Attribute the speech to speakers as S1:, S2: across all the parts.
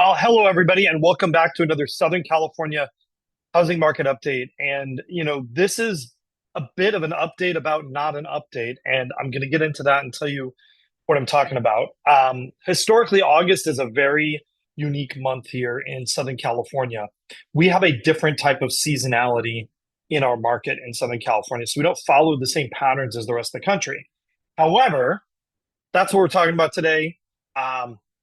S1: Hello, everybody, and welcome back to another Southern California housing market update. And, this is a bit of an update about not an update. And I'm going to get into that and tell you what I'm talking about. Historically, August is a very unique month here in Southern California. We have a different type of seasonality in our market in Southern California. So we don't follow the same patterns as the rest of the country. However, that's what we're talking about today.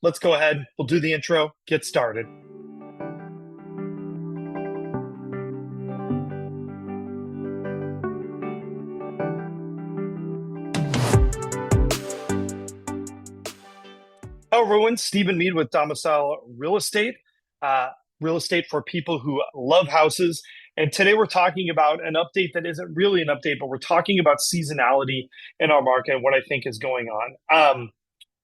S1: Let's go ahead. We'll do the intro, get started. Hello, everyone. Stephen Meade with Domicile Real Estate, real estate for people who love houses. And today we're talking about an update that isn't really an update, but we're talking about seasonality in our market and what I think is going on.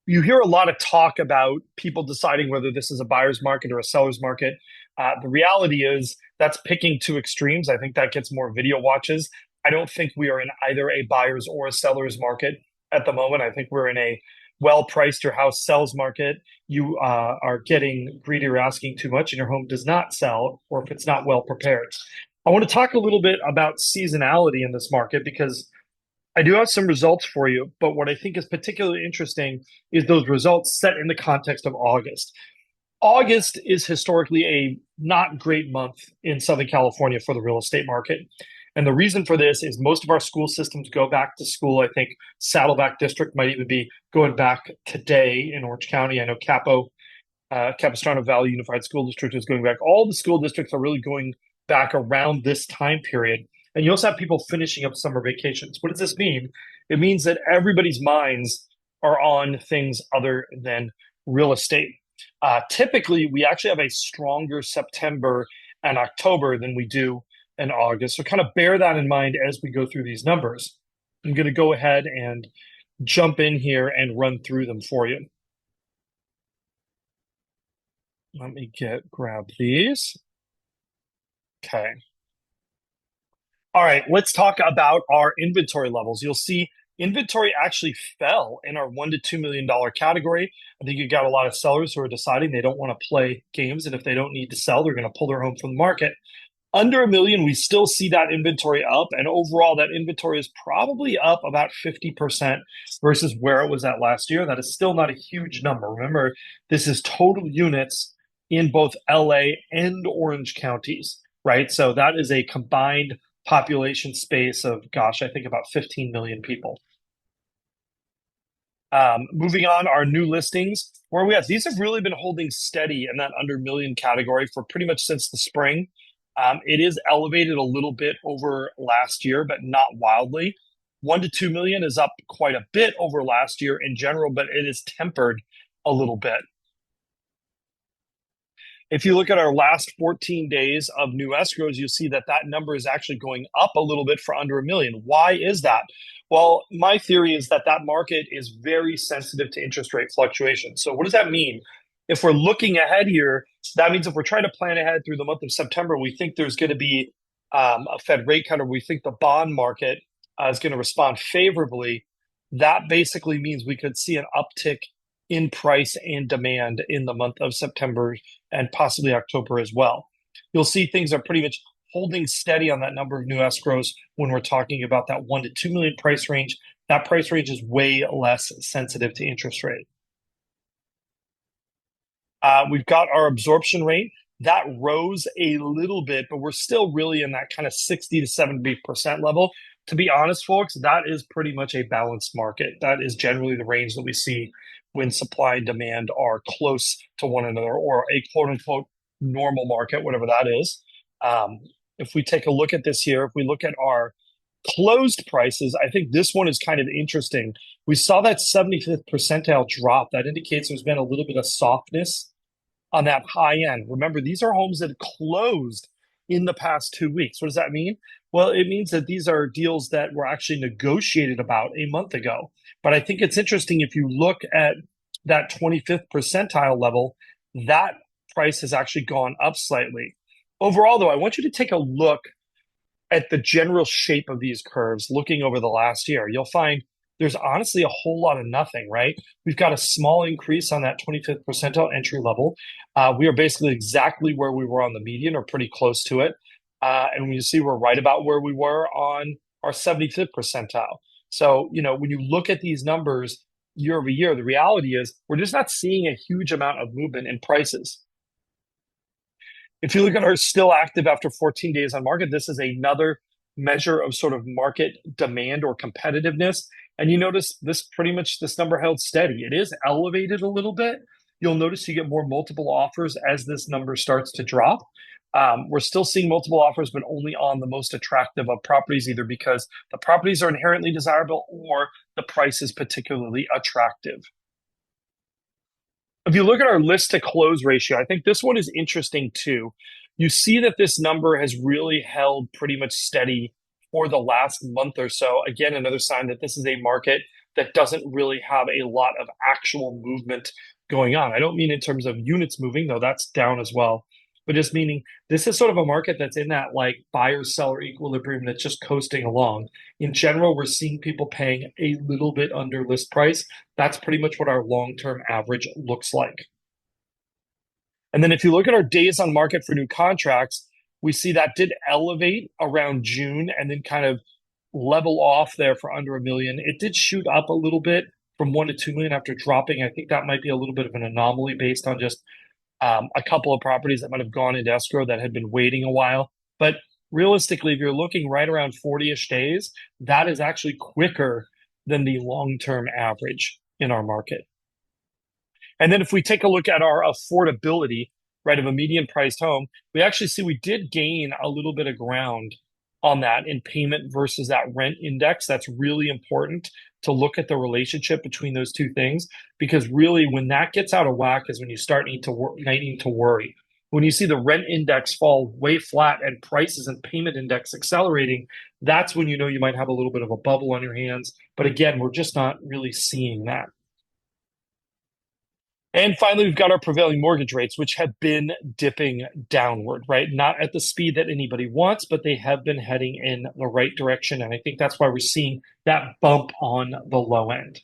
S1: You hear a lot of talk about people deciding whether this is a buyer's market or a seller's market. The reality is that's picking two extremes. I think that gets more video watches. I don't think we are in either a buyer's or a seller's market at the moment. I think we're in a well-priced your house sells market. You are getting greedy or asking too much, and your home does not sell, or if it's not well prepared. I want to talk a little bit about seasonality in this market because I do have some results for you, but what I think is particularly interesting is those results set in the context of August. August is historically a not great month in Southern California for the real estate market. And the reason for this is most of our school systems go back to school. I think Saddleback District might even be going back today in Orange County. I know Capistrano Valley Unified School District is going back. All the school districts are really going back around this time period. And you also have people finishing up summer vacations. What does this mean? It means that everybody's minds are on things other than real estate. Typically, we actually have a stronger September and October than we do in August. So kind of bear that in mind as we go through these numbers. I'm going to go ahead and jump in here and run through them for you. Let me grab these. Okay. All right, let's talk about our inventory levels. You'll see inventory actually fell in our $1 to $2 million category. I think you got a lot of sellers who are deciding they don't want to play games, and if they don't need to sell, they're going to pull their home from the market. Under a million, we still see that inventory up, and overall, that inventory is probably up about 50% versus where it was at last year. That is still not a huge number. Remember, this is total units in both LA and Orange counties, right? So that is a combined population space of, gosh, I think about 15 million people. Moving on, our new listings, where we have these have really been holding steady in that under million category for pretty much since the spring. It is elevated a little bit over last year, but not wildly. 1 to 2 million is up quite a bit over last year in general, but it is tempered a little bit. If you look at our last 14 days of new escrows, you'll see that that number is actually going up a little bit for under a million. Why is that? Well, my theory is that that market is very sensitive to interest rate fluctuations. So what does that mean? If we're looking ahead here, that means if we're trying to plan ahead through the month of September, we think there's going to be a Fed rate cut, or we think the bond market is going to respond favorably. That basically means we could see an uptick in price and demand in the month of September and possibly October as well. You'll see things are pretty much holding steady on that number of new escrows when we're talking about that 1 to 2 million price range. That price range is way less sensitive to interest rate. We've got our absorption rate. That rose a little bit, but we're still really in that kind of 60 to 70% level. To be honest, folks, that is pretty much a balanced market. That is generally the range that we see when supply and demand are close to one another, or a quote unquote normal market, whatever that is. If we take a look at this here, if we look at our closed prices, I think this one is kind of interesting. We saw that 75th percentile drop. That indicates there's been a little bit of softness on that high end. Remember, these are homes that closed in the past 2 weeks. What does that mean? Well, it means that these are deals that were actually negotiated about a month ago. But I think it's interesting if you look at that 25th percentile level, that price has actually gone up slightly. Overall, though, I want you to take a look at the general shape of these curves looking over the last year. You'll find there's honestly a whole lot of nothing, right? We've got a small increase on that 25th percentile entry level. We are basically exactly where we were on the median or pretty close to it. And when you see we're right about where we were on our 75th percentile. So, when you look at these numbers year over year, the reality is we're just not seeing a huge amount of movement in prices. If you look at our still active after 14 days on market, this is another measure of sort of market demand or competitiveness. And you notice this number held steady. It is elevated a little bit. You'll notice you get more multiple offers as this number starts to drop. We're still seeing multiple offers, but only on the most attractive of properties, either because the properties are inherently desirable or the price is particularly attractive. If you look at our list to close ratio, I think this one is interesting too. You see that this number has really held pretty much steady for the last month or so. Again, another sign that this is a market that doesn't really have a lot of actual movement going on. I don't mean in terms of units moving, though that's down as well, but just meaning this is sort of a market that's in that like buyer-seller equilibrium that's just coasting along. In general, we're seeing people paying a little bit under list price. That's pretty much what our long-term average looks like. And then if you look at our days on market for new contracts, we see that did elevate around June and then kind of level off there for under $1 million. It did shoot up a little bit from 1 to 2 million after dropping. I think that might be a little bit of an anomaly based on just a couple of properties that might have gone into escrow that had been waiting a while. But realistically, if you're looking right around 40-ish days, that is actually quicker than the long-term average in our market. And then if we take a look at our affordability, right, of a median priced home, we actually see we did gain a little bit of ground on that in payment versus that rent index. That's really important to look at the relationship between those two things, because really when that gets out of whack is when you start needing to worry. When you see the rent index fall way flat and prices and payment index accelerating, that's when you know you might have a little bit of a bubble on your hands. But again, we're just not really seeing that. And finally, we've got our prevailing mortgage rates, which have been dipping downward, right? Not at the speed that anybody wants, but they have been heading in the right direction. And I think that's why we're seeing that bump on the low end.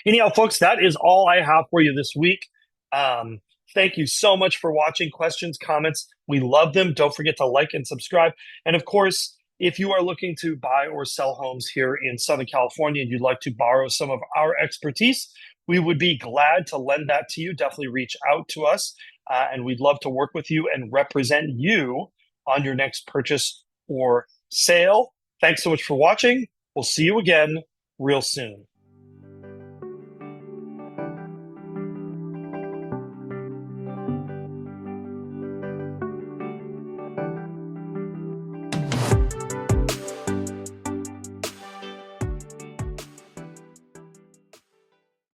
S1: Anyhow, folks, that is all I have for you this week. Thank you so much for watching. Questions, comments, we love them. Don't forget to like and subscribe. And of course, if you are looking to buy or sell homes here in Southern California and you'd like to borrow some of our expertise, we would be glad to lend that to you. Definitely reach out to us, and we'd love to work with you and represent you on your next purchase or sale. Thanks so much for watching. We'll see you again real soon.